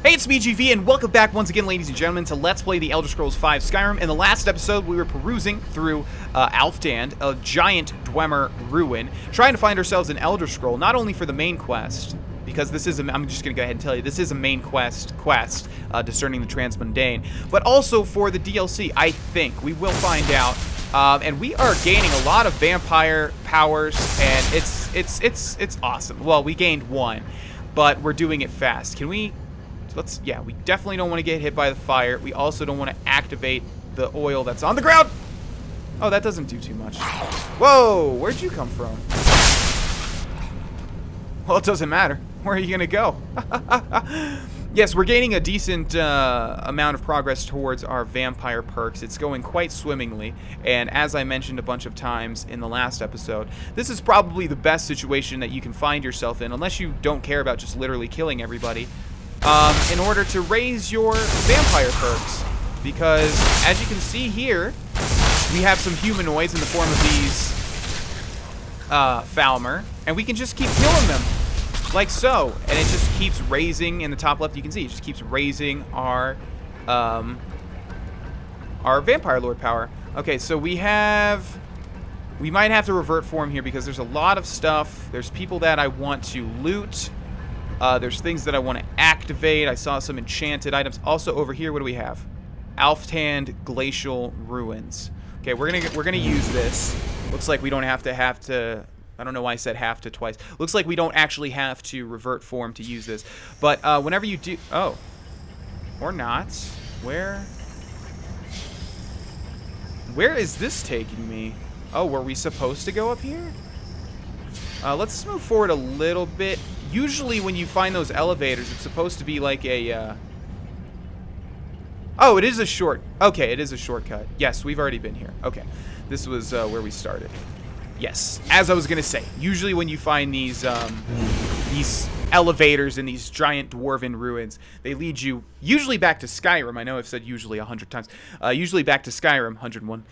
Hey, it's me, GV, and welcome back once again, ladies and gentlemen, to Let's Play The Elder Scrolls V Skyrim. In the last episode, we were perusing through Alfand, a giant Dwemer ruin, trying to find ourselves an Elder Scroll, not only for the main quest, because this is, I'm just going to go ahead and tell you, this is a main quest, Discerning the Transmundane, but also for the DLC, I think. We will find out. And we are gaining a lot of vampire powers, and it's awesome. Well, we gained one, but we're doing it fast. Can we... yeah, we definitely don't want to get hit by the fire. We also don't want to activate the oil that's on the ground. Oh, that doesn't do too much. Whoa, where'd you come from? Well, it doesn't matter. Where are you going to go? Yes, we're gaining a decent amount of progress towards our vampire perks. It's going quite swimmingly, and as I mentioned a bunch of times in the last episode, this is probably the best situation that you can find yourself in, unless you don't care about just literally killing everybody. In order to raise your vampire perks, because as you can see here, we have some humanoids in the form of these Falmer, and we can just keep killing them, like so, and it just keeps raising. In the top left, you can see it just keeps raising our vampire lord power. Okay, so we might have to revert form here because there's a lot of stuff. There's people that I want to loot. There's things that I want to activate. I saw some enchanted items. Also over here, what do we have? Alfand Glacial Ruins. Okay, we're gonna use this. Looks like we don't have to. I don't know why I said have to twice. Looks like we don't actually have to revert form to use this. But whenever you do, oh, or not. Where is this taking me? Oh, were we supposed to go up here? Let's move forward a little bit. Usually when you find those elevators, it's supposed to be like a, Oh, it is a okay, it is a shortcut. Yes, we've already been here. Okay, this was where we started. Yes, as I was going to say, usually when you find these elevators in these giant dwarven ruins, they lead you usually back to Skyrim. I know I've said usually 100 times. Usually back to Skyrim, 101.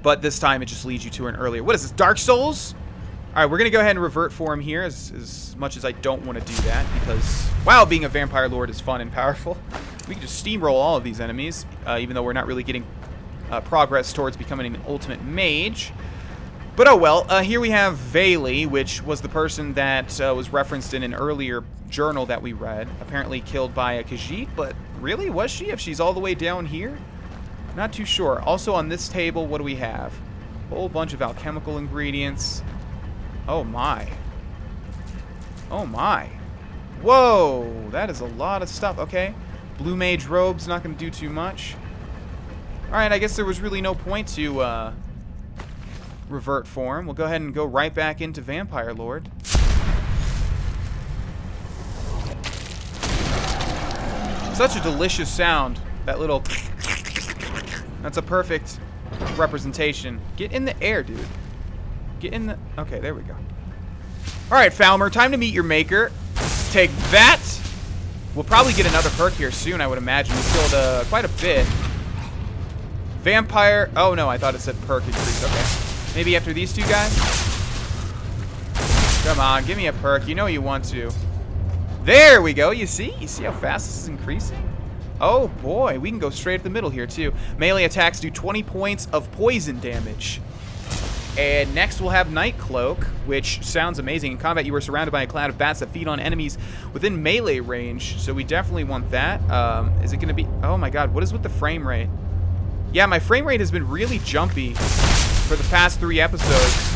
But this time it just leads you to an earlier... What is this, Dark Souls? All right, we're going to go ahead and revert form here as much as I don't want to do that because, wow, being a vampire lord is fun and powerful. We can just steamroll all of these enemies, even though we're not really getting progress towards becoming an ultimate mage. But oh well, here we have Vayli, which was the person that was referenced in an earlier journal that we read, apparently killed by a Khajiit, but really, was she, if she's all the way down here? Not too sure. Also on this table, what do we have? A whole bunch of alchemical ingredients. Oh my. Oh my. Whoa, that is a lot of stuff. Okay. Blue mage robes, not going to do too much. Alright, I guess there was really no point to revert form. We'll go ahead and go right back into Vampire Lord. Such a delicious sound. That little... That's a perfect representation. Get in the air, dude. Get in the... Okay, there we go. Alright, Falmer, time to meet your maker. Take that. We'll probably get another perk here soon, I would imagine. We killed quite a bit. Vampire... Oh, no, I thought it said perk increase. Okay. Maybe after these two guys? Come on, give me a perk. You know you want to. There we go. You see? You see how fast this is increasing? Oh, boy. We can go straight at the middle here, too. Melee attacks do 20 points of poison damage. And next we'll have Night Cloak, which sounds amazing. In combat, you are surrounded by a cloud of bats that feed on enemies within melee range, so we definitely want that. Is it going to be... Oh, my God. What is with the frame rate? Yeah, my frame rate has been really jumpy for the past 3 episodes,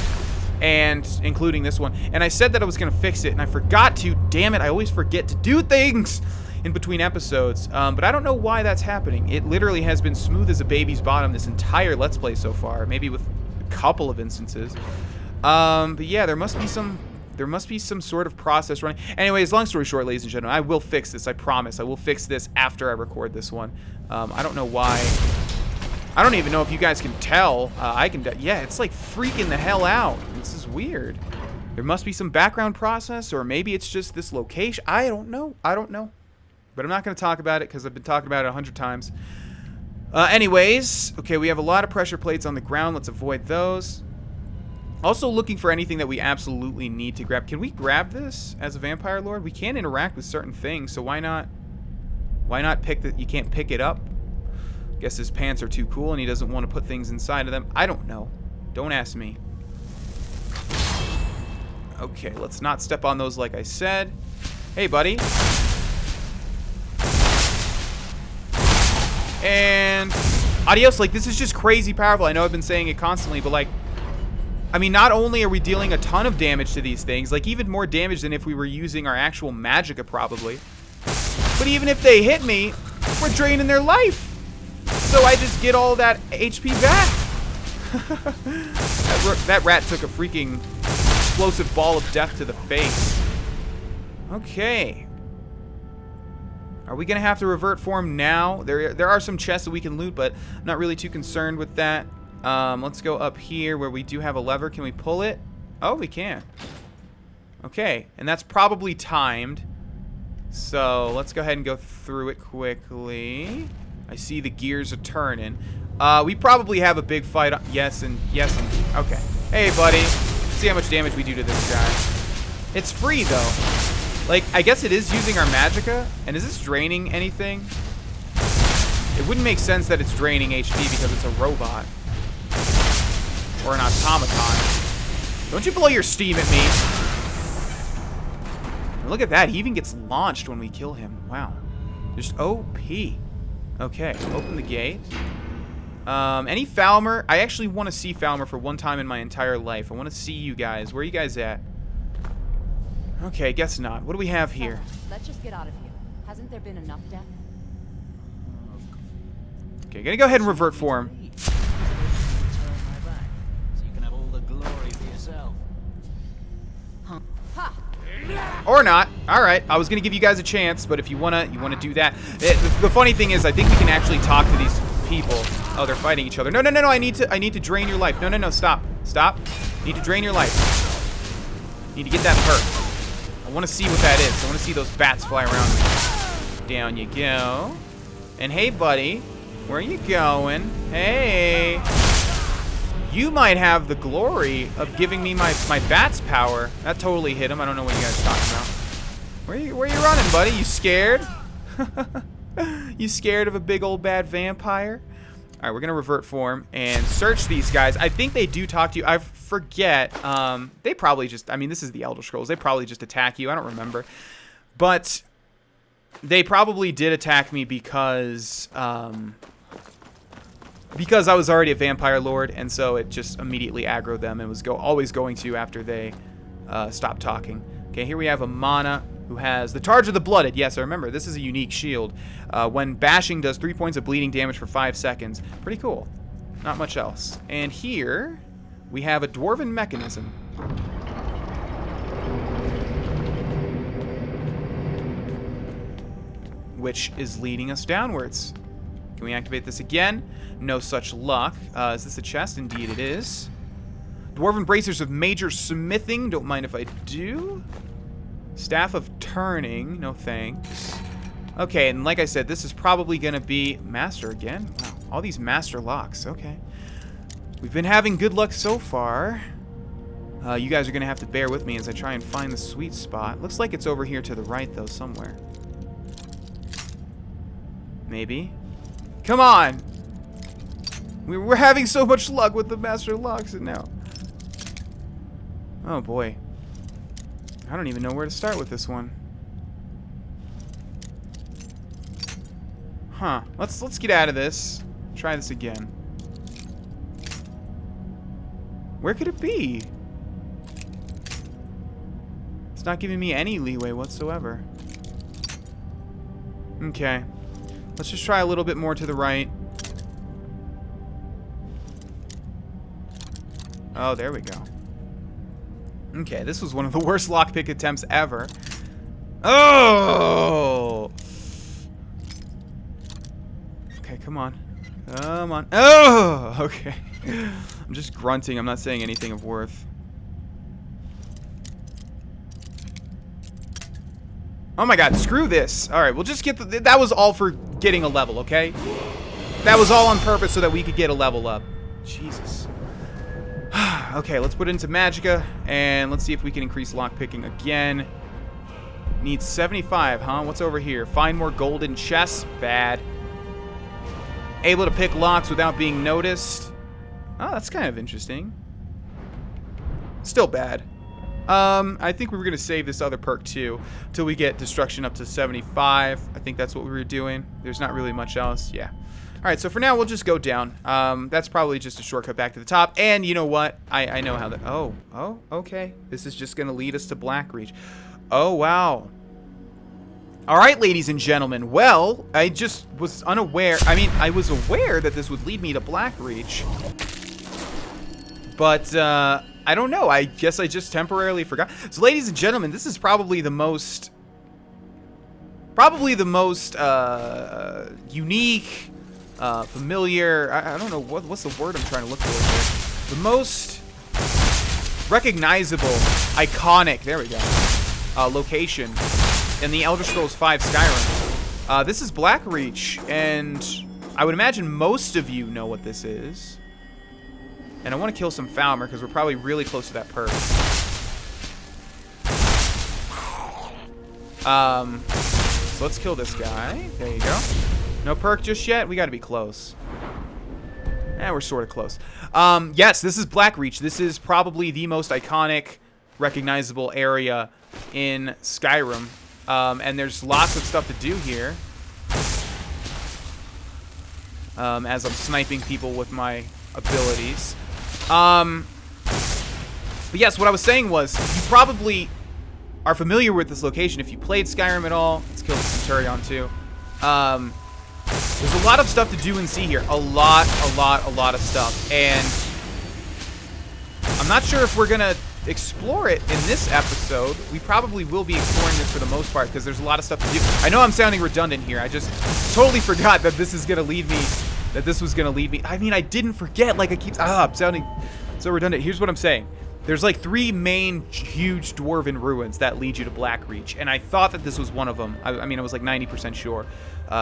and including this one. And I said that I was going to fix it, and I forgot to. Damn it, I always forget to do things in between episodes. But I don't know why that's happening. It literally has been smooth as a baby's bottom this entire Let's Play so far, maybe with a couple of instances. But yeah, there must be some sort of process running. Anyways, long story short, ladies and gentlemen, I will fix this. I promise. I will fix this after I record this one. I don't know why. I don't even know if you guys can tell. I can. Yeah, it's like freaking the hell out. This is weird. There must be some background process, or maybe it's just this location. I don't know. I don't know. But I'm not going to talk about it because I've been talking about it 100 times. Anyways, okay, we have a lot of pressure plates on the ground. Let's avoid those. Also looking for anything that we absolutely need to grab. Can we grab this as a vampire lord? We can't interact with certain things, so why not pick the... You can't pick it up? Guess his pants are too cool and he doesn't want to put things inside of them. I don't know. Don't ask me. Okay, let's not step on those like I said. Hey, buddy. And adios. Like, this is just crazy powerful. I know I've been saying it constantly, but like, I mean, not only are we dealing a ton of damage to these things, like even more damage than if we were using our actual magicka probably. But even if they hit me, we're draining their life. So I just get all that HP back. That rat took a freaking explosive ball of death to the face. Okay. Are we going to have to revert form now? There are some chests that we can loot, but I'm not really too concerned with that. Let's go up here where we do have a lever. Can we pull it? Oh, we can. Okay, and that's probably timed. So let's go ahead and go through it quickly. I see the gears are turning. We probably have a big fight. Yes, and okay. Hey, buddy. See how much damage we do to this guy. It's free, though. Like, I guess it is using our magicka. And is this draining anything? It wouldn't make sense that it's draining HP because it's a robot. Or an automaton. Don't you blow your steam at me. And look at that. He even gets launched when we kill him. Wow. Just OP. Okay, open the gate. Any Falmer? I actually want to see Falmer for one time in my entire life. I want to see you guys. Where are you guys at? Okay, guess not. What do we have here? Let's just get out of here. Hasn't there been enough death? Okay, gonna go ahead and revert form. So you can have all the glory for yourself. Huh. Ha! Or not. All right. I was gonna give you guys a chance, but if you wanna do that. The funny thing is, I think we can actually talk to these people. Oh, they're fighting each other. No. I need to drain your life. No. Stop. Need to drain your life. Need to get that perk. I want to see what that is. I want to see those bats fly around me. Down you go. And hey, buddy, where are you going? Hey. You might have the glory of giving me my bat's power. That totally hit him. I don't know what you guys are talking about. Where you running, buddy? You scared? You scared of a big old bad vampire? All right, we're gonna revert form and search these guys. I think they do talk to you. I forget. They probably just, I mean, this is the Elder Scrolls. They probably just attack you. I don't remember. But they probably did attack me because I was already a vampire lord, and so it just immediately aggroed them and was always going to after they stopped talking. Okay, here we have a Mana who has the Charge of the Blooded. Yes, I remember. This is a unique shield. When bashing, does 3 points of bleeding damage for 5 seconds. Pretty cool. Not much else. And here we have a Dwarven Mechanism. Which is leading us downwards. Can we activate this again? No such luck. Is this a chest? Indeed it is. Dwarven Bracers of Major Smithing. Don't mind if I do. Staff of Turning. No thanks. Okay, and like I said, this is probably going to be Master again. Wow, all these Master locks. Okay. We've been having good luck so far. You guys are going to have to bear with me as I try and find the sweet spot. Looks like it's over here to the right, though, somewhere. Maybe. Come on! We're having so much luck with the Master locks, and now... Oh, boy. I don't even know where to start with this one. Huh. Let's get out of this. Try this again. Where could it be? It's not giving me any leeway whatsoever. Okay. Let's just try a little bit more to the right. Oh, there we go. Okay, this was one of the worst lockpick attempts ever. Oh! Okay, come on. Come on. Oh! Okay. I'm just grunting. I'm not saying anything of worth. Oh my god, screw this. Alright, we'll just get the... That was all for getting a level, okay? That was all on purpose so that we could get a level up. Jesus. Okay, let's put it into Magicka, and let's see if we can increase lockpicking again. Needs 75, huh? What's over here? Find more golden chests? Bad. Able to pick locks without being noticed? Oh, that's kind of interesting. Still bad. I think we were going to save this other perk, too, till we get destruction up to 75. I think that's what we were doing. There's not really much else. Yeah. All right, so for now, we'll just go down. That's probably just a shortcut back to the top. And you know what? I know how that... Oh, okay. This is just going to lead us to Blackreach. Oh, wow. All right, ladies and gentlemen. Well, I just was unaware. I mean, I was aware that this would lead me to Blackreach. But, I don't know. I guess I just temporarily forgot. So, ladies and gentlemen, this is probably the most... unique... familiar, I don't know, what's the word I'm trying to look for here. The most recognizable, iconic, there we go, location in the Elder Scrolls V Skyrim. This is Blackreach, and I would imagine most of you know what this is. And I want to kill some Falmer, because we're probably really close to that perk. So let's kill this guy. There you go. No perk just yet? We gotta be close. We're sort of close. Yes, this is Blackreach. This is probably the most iconic, recognizable area in Skyrim. And there's lots of stuff to do here. As I'm sniping people with my abilities. But yes, what I was saying was, you probably are familiar with this location if you played Skyrim at all. Let's kill the Centurion too. There's a lot of stuff to do and see here. A lot of stuff. And I'm not sure if we're going to explore it in this episode. We probably will be exploring this for the most part because there's a lot of stuff to do. I know I'm sounding redundant here. I just totally forgot that this is going to lead me, that this was going to lead me. I mean, I didn't forget. Like, I keep, I'm sounding so redundant. Here's what I'm saying. There's like 3 main huge dwarven ruins that lead you to Blackreach, and I thought that this was one of them. I mean, I was like 90% sure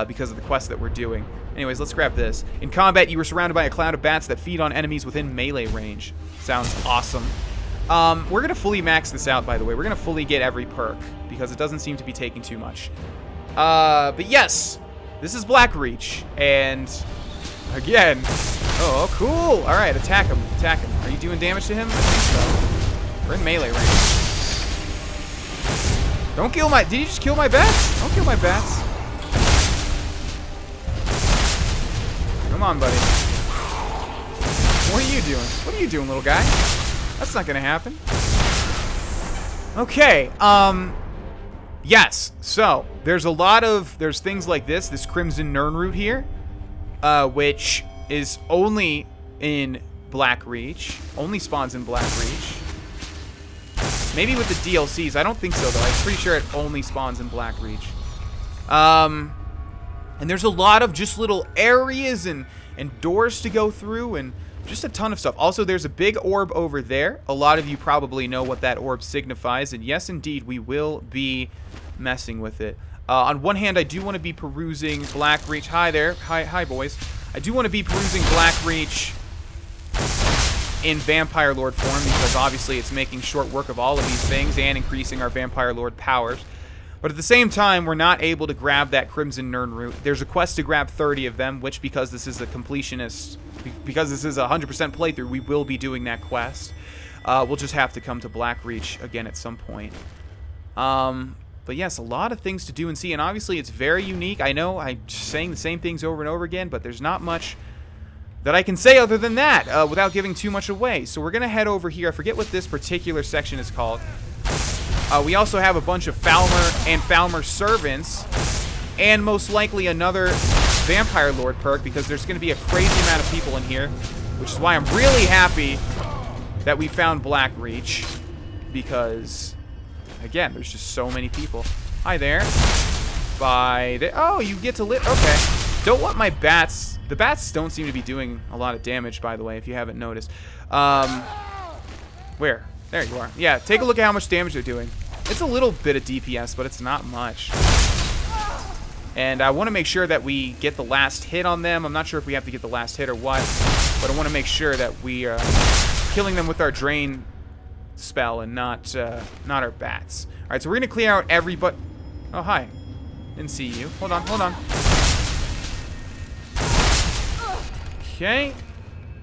because of the quest that we're doing. Anyways, let's grab this. In combat, you were surrounded by a cloud of bats that feed on enemies within melee range. Sounds awesome. We're going to fully max this out, by the way. We're going to fully get every perk because it doesn't seem to be taking too much. But yes, this is Blackreach, and again... Oh, cool. All right, attack him. Attack him. Are you doing damage to him? I think so. We're in melee range. Don't kill my... Did you just kill my bats? Don't kill my bats. Come on, buddy. What are you doing? What are you doing, little guy? That's not going to happen. Okay. Yes. So, there's a lot of... There's things like this Crimson Nirnroot here, which... is only in Blackreach. Only spawns in Blackreach. Maybe with the DLCs. I don't think so, though. I'm pretty sure it only spawns in Blackreach. And there's a lot of just little areas and doors to go through and just a ton of stuff. Also, there's a big orb over there. A lot of you probably know what that orb signifies. And yes, indeed, we will be messing with it. On one hand, I do want to be perusing Blackreach. Hi there. Hi, boys. I do want to be perusing Blackreach in Vampire Lord form because obviously it's making short work of all of these things and increasing our Vampire Lord powers. But at the same time, we're not able to grab that Crimson Nirnroot. There's a quest to grab 30 of them, which because this is a completionist, because this is a 100% playthrough, we will be doing that quest. We'll just have to come to Blackreach again at some point. But yes, a lot of things to do and see, and obviously it's very unique. I know I'm just saying the same things over and over again, but there's not much that I can say other than that without giving too much away. So we're going to head over here. I forget what this particular section is called. We also have a bunch of Falmer and Falmer servants, and most likely another Vampire Lord perk, because there's going to be a crazy amount of people in here, which is why I'm really happy that we found Blackreach, because... Again, there's just so many people. Hi there. Bye. Oh, you get to live. Okay. Don't want my bats. The bats don't seem to be doing a lot of damage, by the way, if you haven't noticed. Where? There you are. Yeah, take a look at how much damage they're doing. It's a little bit of DPS, but it's not much. And I want to make sure that we get the last hit on them. I'm not sure if we have to get the last hit or what, but I want to make sure that we killing them with our drain spell and not our bats. All right, so we're gonna clear out everybody. Oh, hi. Didn't see you. Hold on, hold on. Okay.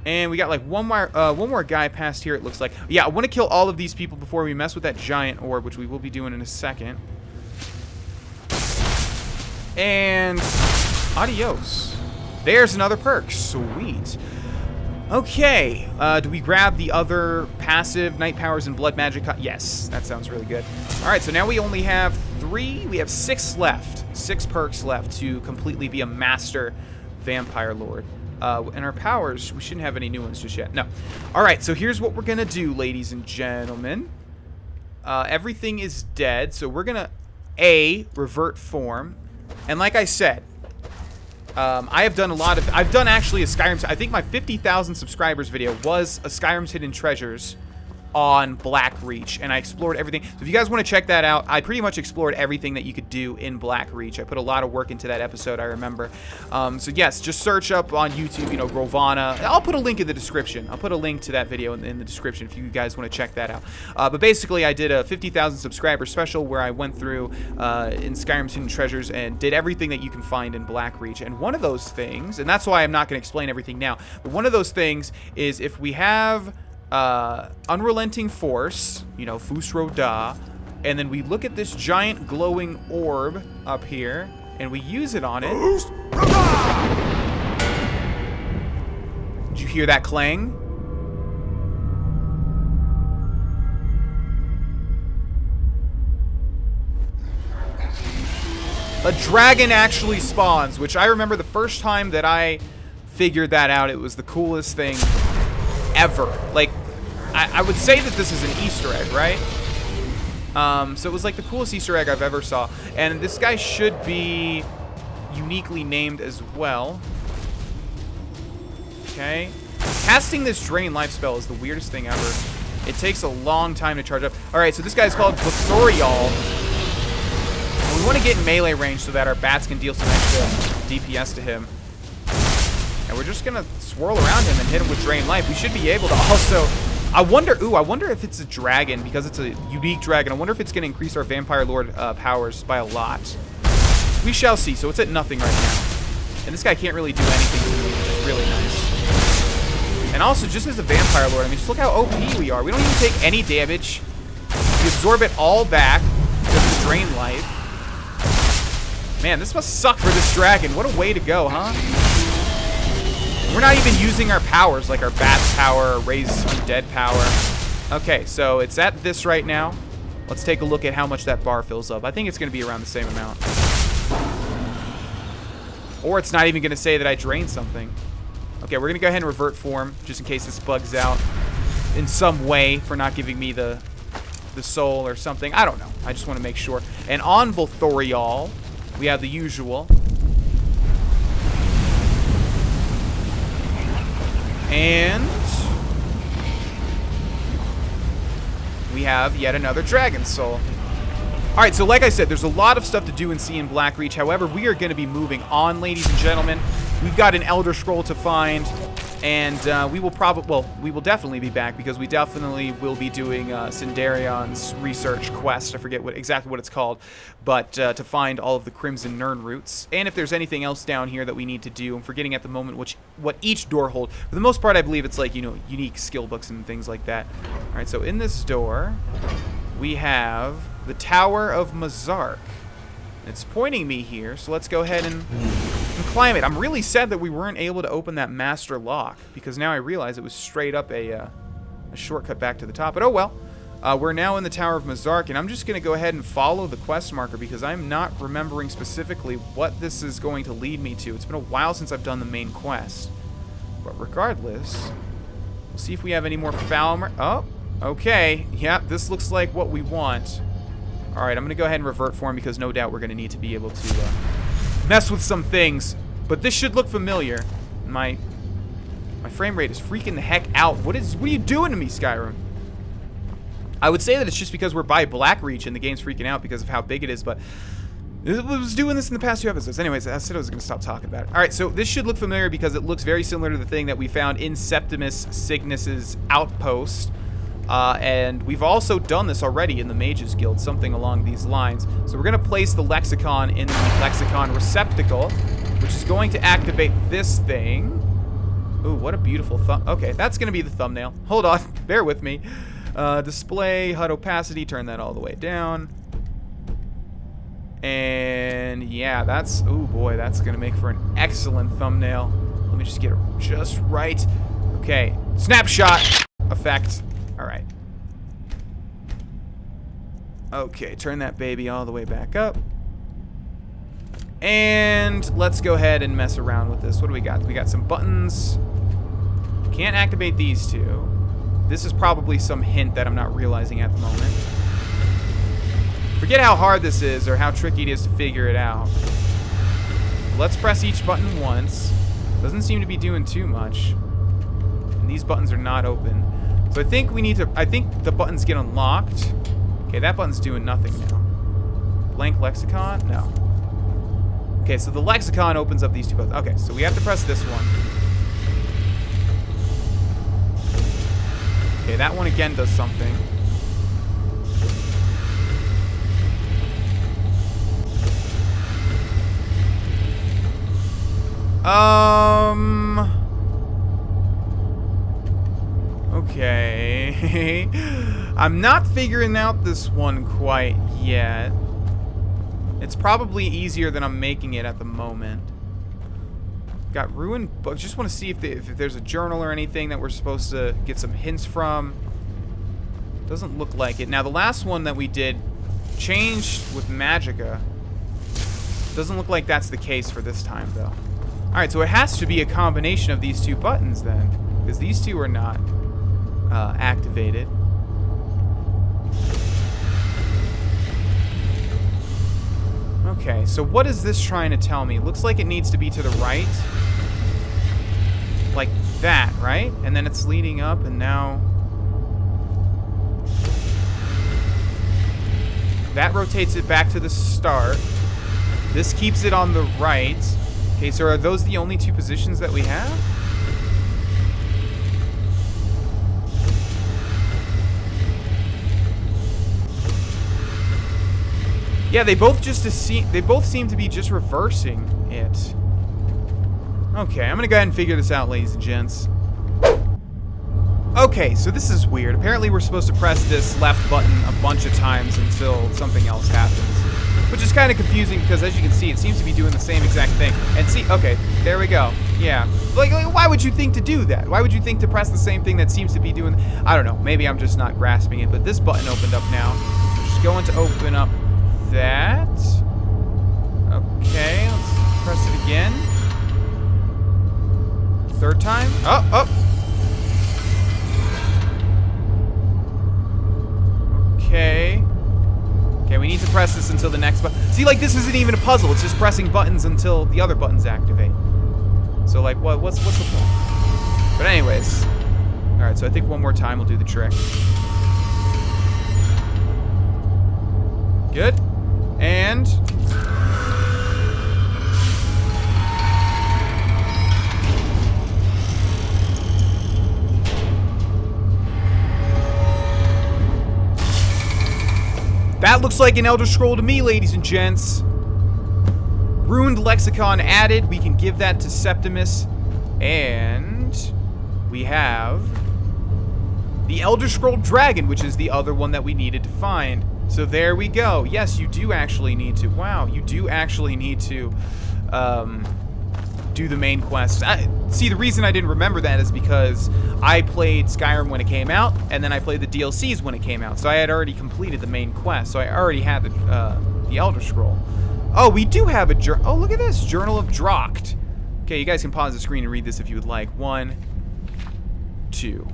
And we got like one more guy past here, it looks like. Yeah, I want to kill all of these people before we mess with that giant orb, which we will be doing in a second. And adios. There's another perk. Sweet. Okay. Do we grab the other passive night powers and blood magic? Yes, that sounds really good. All right, so now we only have 3. We have 6 left. 6 perks left to completely be a master vampire lord. And our powers, we shouldn't have any new ones just yet. No. All right, so here's what we're going to do, ladies and gentlemen. Everything is dead, so we're going to, revert form. And like I said, I've done actually a Skyrim, I think my 50,000 subscribers video was a Skyrim's Hidden Treasures on Blackreach, and I explored everything. So if you guys want to check that out, I pretty much explored everything that you could do in Blackreach. I put a lot of work into that episode, I remember. So yes, just search up on YouTube, you know, Grohlvana. I'll put a link in the description. I'll put a link to that video in the description if you guys want to check that out. But basically, I did a 50,000 subscriber special where I went through in Skyrim's Hidden Treasures and did everything that you can find in Blackreach. And one of those things, and that's why I'm not going to explain everything now, but one of those things is if we have Unrelenting Force, you know, Fusro Da, and then we look at this giant glowing orb up here, and we use it on it. Did you hear that clang? A dragon actually spawns, which I remember the first time that I figured that out, it was the coolest thing ever. Like, I would say that this is an Easter egg, right? So it was like the coolest Easter egg I've ever saw. And this guy should be uniquely named as well. Okay. Casting this Drain Life spell is the weirdest thing ever. It takes a long time to charge up. Alright, so this guy's called VanaVitriolic. We want to get in melee range so that our bats can deal some extra DPS to him. And we're just gonna swirl around him and hit him with Drain Life. We should be able to also... I wonder if it's a dragon, because it's a unique dragon. I wonder if it's gonna increase our Vampire Lord powers by a lot. We shall see. So it's at nothing right now. And this guy can't really do anything to me, which is really nice. And also, just as a Vampire Lord, I mean, just look how OP we are. We don't even take any damage. We absorb it all back because of Drain Life. Man, this must suck for this dragon. What a way to go, huh? We're not even using our powers, like our Bat's power, or Raise Undead power. Okay, so it's at this right now. Let's take a look at how much that bar fills up. I think it's going to be around the same amount. Or it's not even going to say that I drained something. Okay, we're going to go ahead and revert form, just in case this bugs out in some way for not giving me the soul or something. I don't know. I just want to make sure. And on VanaVitriolic, we have the usual. And we have yet another Dragon Soul. Alright, so like I said, there's a lot of stuff to do and see in Blackreach. However, we are going to be moving on, ladies and gentlemen. We've got an Elder Scroll to find. And we will definitely be back, because we definitely will be doing Cindarion's research quest. I forget exactly what it's called, but to find all of the Crimson Nirn roots. And if there's anything else down here that we need to do, I'm forgetting at the moment what each door holds. For the most part, I believe it's like, you know, unique skill books and things like that. All right, so in this door, we have the Tower of Mazark. It's pointing me here, so let's go ahead and climb it. I'm really sad that we weren't able to open that master lock, because now I realize it was straight up a shortcut back to the top. But oh well. We're now in the Tower of Mazark, and I'm just going to go ahead and follow the quest marker, because I'm not remembering specifically what this is going to lead me to. It's been a while since I've done the main quest. But regardless, we'll see if we have any more foul... Oh, okay. Yeah, this looks like what we want. Alright, I'm going to go ahead and revert form, because no doubt we're going to need to be able to mess with some things. But this should look familiar. My frame rate is freaking the heck out. What are you doing to me, Skyrim? I would say that it's just because we're by Blackreach and the game's freaking out because of how big it is, but It was doing this in the past 2 episodes. Anyways, I said I was going to stop talking about it. All right, so this should look familiar because it looks very similar to the thing that we found in Septimus Cygnus's outpost. And we've also done this already in the Mages Guild, something along these lines. So we're going to place the Lexicon in the Lexicon receptacle, which is going to activate this thing. Ooh, what a beautiful thumb. Okay, that's going to be the thumbnail. Hold on, bear with me. Display, HUD opacity, turn that all the way down. And yeah, that's, oh boy, that's gonna make for an excellent thumbnail. Let me just get it just right. Okay, snapshot effect. All right. Okay, turn that baby all the way back up. And let's go ahead and mess around with this. What do we got? We got some buttons. Can't activate these two. This is probably some hint that I'm not realizing at the moment. Forget how hard this is or how tricky it is to figure it out. Let's press each button once. Doesn't seem to be doing too much. And these buttons are not open. So I think we need to, I think the buttons get unlocked. Okay, that button's doing nothing now. Blank lexicon? No. Okay, so the lexicon opens up these two buttons. Okay, so we have to press this one. Okay, that one again does something. Okay. I'm not figuring out this one quite yet. It's probably easier than I'm making it at the moment. Got ruined books. Just want to see if there's a journal or anything that we're supposed to get some hints from. Doesn't look like it. Now, the last one that we did changed with Magicka. Doesn't look like that's the case for this time, though. Alright, so it has to be a combination of these two buttons, then. Because these two are not activated. Okay, so what is this trying to tell me? It looks like it needs to be to the right. Like that, right? And then it's leading up, and now... that rotates it back to the start. This keeps it on the right. Okay, so are those the only two positions that we have? Yeah, they both seem to be just reversing it. Okay, I'm gonna go ahead and figure this out, ladies and gents. Okay, so this is weird. Apparently we're supposed to press this left button a bunch of times until something else happens. Which is kind of confusing because, as you can see, it seems to be doing the same exact thing. And see, okay, there we go. Yeah. Like, why would you think to do that? Why would you think to press the same thing that seems to be doing... I don't know. Maybe I'm just not grasping it. But this button opened up now. We're just going to open up that. Okay, let's press it again. Third time. Oh. Okay. Okay, we need to press this until the next button. See, like, this isn't even a puzzle. It's just pressing buttons until the other buttons activate. So, like, what's the point? But anyways. Alright, so I think one more time will do the trick. Good. And... that looks like an Elder Scroll to me, ladies and gents. Ruined Lexicon added. We can give that to Septimus. And we have the Elder Scroll Dragon, which is the other one that we needed to find. So there we go. Yes, you do actually need to. Wow, you do actually need to do the main quest. See, the reason I didn't remember that is because I played Skyrim when it came out, and then I played the DLCs when it came out. So I had already completed the main quest. So I already had the Elder Scroll. Oh, we do have a journal. Oh, look at this. Journal of Drocht. Okay, you guys can pause the screen and read this if you would like. 1, 2.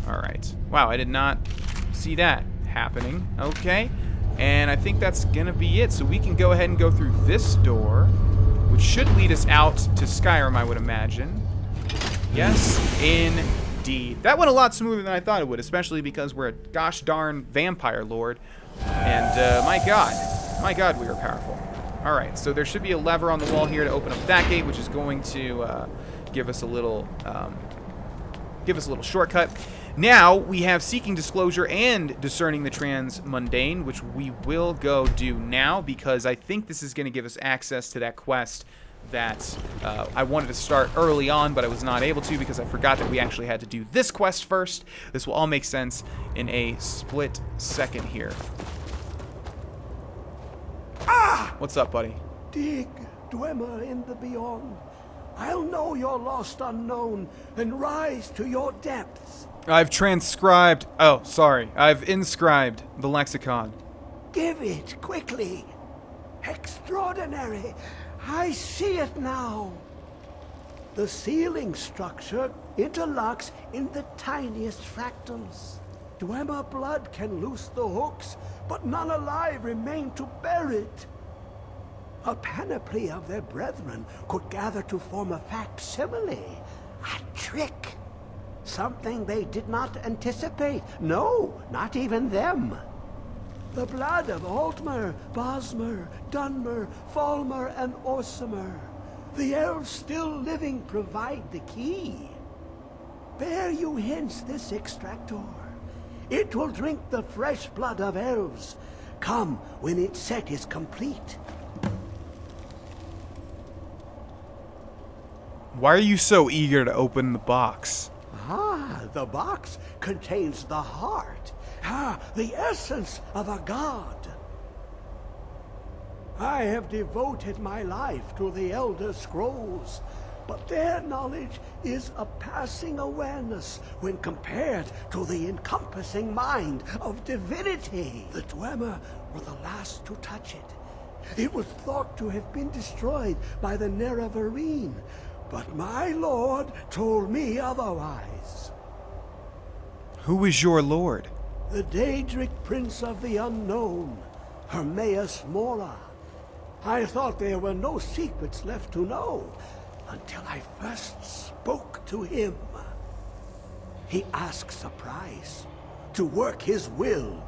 All right. Wow, I did not see that happening. Okay. And I think that's going to be it. So we can go ahead and go through this door, which should lead us out to Skyrim, I would imagine. Yes, indeed. That went a lot smoother than I thought it would, especially because we're a gosh darn vampire lord. And my god, we are powerful. Alright, so there should be a lever on the wall here to open up that gate, which is going to give us a little shortcut. Now, we have Seeking Disclosure and Discerning the Transmundane, which we will go do now, because I think this is going to give us access to that quest that I wanted to start early on, but I was not able to because I forgot that we actually had to do this quest first. This will all make sense in a split second here. Ah! What's up, buddy? Dig, Dwemer in the beyond. I'll know your lost unknown and rise to your depths. I've transcribed... Oh, sorry. I've inscribed the lexicon. Give it quickly. Extraordinary. I see it now. The ceiling structure interlocks in the tiniest fractals. Dwemer blood can loose the hooks, but none alive remain to bear it. A panoply of their brethren could gather to form a facsimile, a trick. Something they did not anticipate. No, not even them. The blood of Altmer, Bosmer, Dunmer, Falmer, and Orsimer. The elves still living provide the key. Bear you hence this extractor. It will drink the fresh blood of elves. Come when its set is complete. Why are you so eager to open the box? Ah, the box contains the heart. Ah, the essence of a god. I have devoted my life to the Elder Scrolls, but their knowledge is a passing awareness when compared to the encompassing mind of divinity. The Dwemer were the last to touch it. It was thought to have been destroyed by the Nerevarine, but my lord told me otherwise. Who is your lord? The Daedric Prince of the Unknown, Hermaeus Mora. I thought there were no secrets left to know until I first spoke to him. He asks a price to work his will.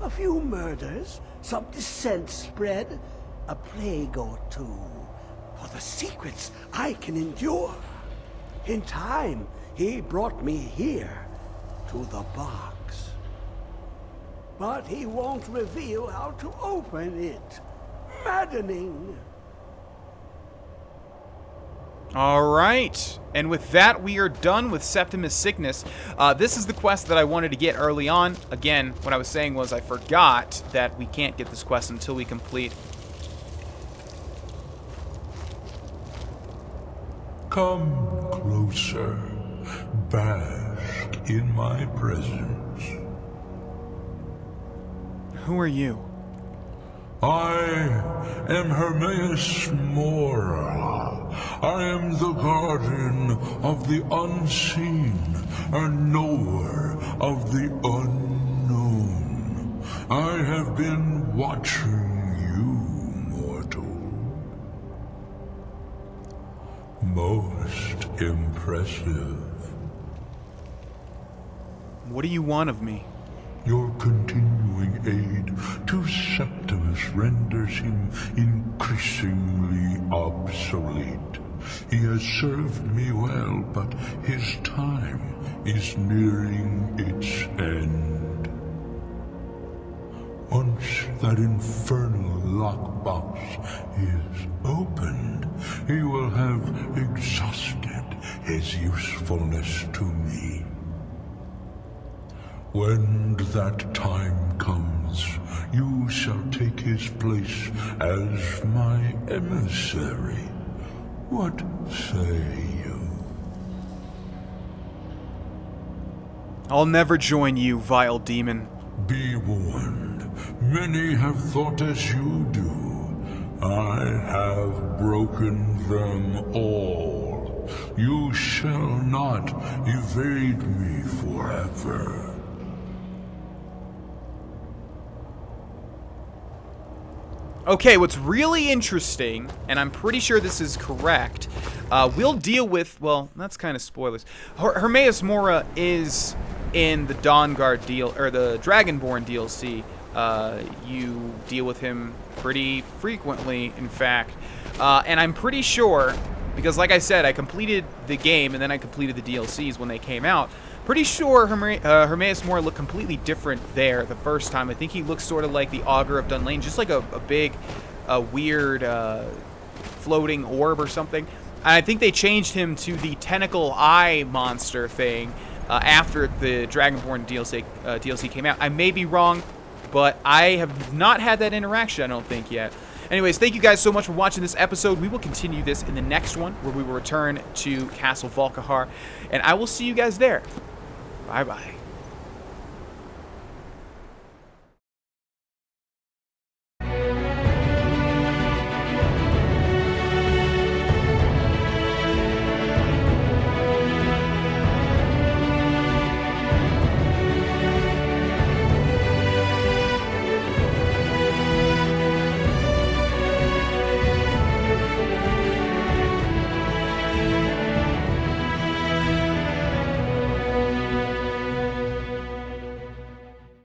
A few murders, some dissent spread, a plague or two. For the secrets I can endure. In time, he brought me here, to the box. But he won't reveal how to open it. Maddening. Alright, and with that, we are done with Septimus Sickness. This is the quest that I wanted to get early on. Again, what I was saying was I forgot that we can't get this quest until we complete. Come closer, bask in my presence. Who are you? I am Hermaeus Mora. I am the guardian of the unseen, and knower of the unknown. I have been watching you, mortal. Most impressive. What do you want of me? Your continuing aid to Septimus renders him increasingly obsolete. He has served me well, but his time is nearing its end. Once that infernal lockbox is opened, he will have exhausted his usefulness to me. When that time comes, you shall take his place as my emissary. What say you? I'll never join you, vile demon. Be warned, many have thought as you do. I have broken them all. You shall not evade me forever. Okay, what's really interesting, and I'm pretty sure this is correct, we'll deal with, well, that's kind of spoilers. Hermaeus Mora is in the Dawnguard deal, or the Dragonborn DLC, You deal with him pretty frequently, in fact. And I'm pretty sure, because like I said, I completed the game and then I completed the DLCs when they came out. Pretty sure Hermaeus Mora looked completely different there the first time. I think he looks sort of like the Augur of Dunlane, just like a big, weird floating orb or something. And I think they changed him to the tentacle eye monster thing after the Dragonborn DLC came out. I may be wrong, but I have not had that interaction, I don't think, yet. Anyways, thank you guys so much for watching this episode. We will continue this in the next one, where we will return to Castle Volkihar, and I will see you guys there. Bye-bye.